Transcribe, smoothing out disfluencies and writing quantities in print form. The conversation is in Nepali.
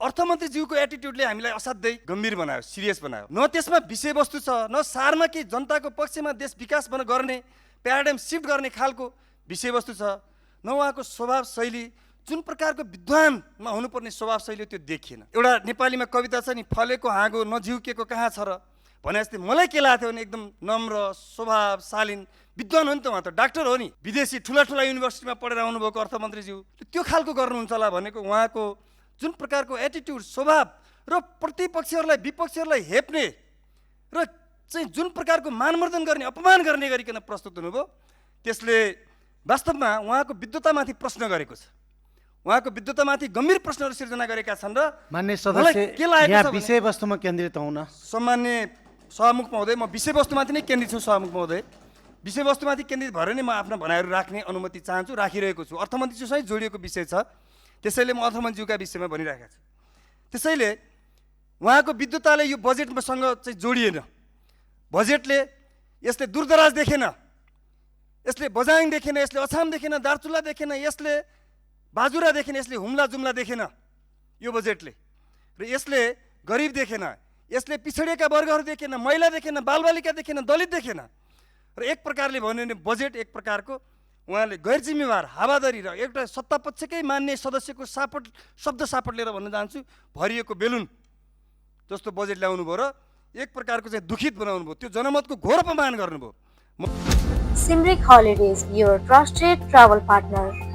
अर्थमन्त्रीज्यूको एटिट्युडले हामीलाई असाध्यै गम्भीर बनायो, सिरियस बनायो। न त्यसमा विषयवस्तु छ, न सारमा कि जनताको पक्षमा देश विकास गर्ने प्याराडाइम सिफ्ट गर्ने खालको विषयवस्तु छ, न उहाँको स्वभाव शैली जुन प्रकारको विद्वानमा हुनुपर्ने स्वभाव शैली त्यो देखिएन। एउटा नेपालीमा कविता छ नि, फलेको हाँगो नझिउकेको कहाँ छ र भने जस्तै मलाई के लाग्थ्यो भने एकदम नम्र स्वभाव शालीन विद्वान हो नि त, उहाँ त डाक्टर हो नि, विदेशी ठुला ठुला युनिभर्सिटीमा पढेर आउनुभएको अर्थमन्त्रीज्यू त्यो खालको गर्नुहुन्छ होला भनेको उहाँको जुन प्रकारको एटिट्युड स्वभाव र प्रतिपक्षीहरूलाई विपक्षीहरूलाई हेप्ने र चाहिँ जुन प्रकारको मानमर्दन गर्ने अपमान गर्ने गरिकन प्रस्तुत हुनुभयो त्यसले वास्तवमा उहाँको विद्वतामाथि प्रश्न गरेको छ, उहाँको विद्वतामाथि गम्भीर प्रश्नहरू सिर्जना गरेका छन्। र मान्य सदस्य यहाँ विषयवस्तुमा केन्द्रित हुन। सम्मान्य सभामुख महोदय, म विषयवस्तुमाथि नै केन्द्रित छु। सभामुख महोदय, विषयवस्तुमाथि केन्द्रित भएर नै म आफ्ना भनाइहरू राख्ने अनुमति चाहन्छु, राखिरहेको छु। अर्थमन्त्रीज्यूसँग जोडिएको विषय छ, त्यसैले म अर्थमन्त्रीज्यूका विषयमा भनिरहेको छु। त्यसैले उहाँको विद्वताले यो बजेटसँग चाहिँ जोडिएन। बजेटले यसले दूरदराज देखेन, यसले बजाङ देखेन, यसले अछाम देखेन, दार्चुला देखेन, यसले बाजुरा देखेन, यसले हुम्ला जुम्ला देखेन यो बजेटले। र यसले गरिब देखेन, यसले पिछडिएका वर्गहरू देखेन, महिला देखेन, बालबालिका देखेन, दलित देखेन। र एक प्रकारले भन्यो भने बजेट एक प्रकारको उहाँले गैर जिम्मेवार हावादारी र एउटा सत्तापक्षकै मान्ने सदस्यको शब्द सापट लिएर भन्न चाहन्छु भरिएको बेलुन जस्तो बजेट ल्याउनु भयो र एक प्रकारको चाहिँ दुखित बनाउनु भयो, त्यो जनमतको घोर अपमान गर्नुभयो। Simric Holidays, your trusted travel partner.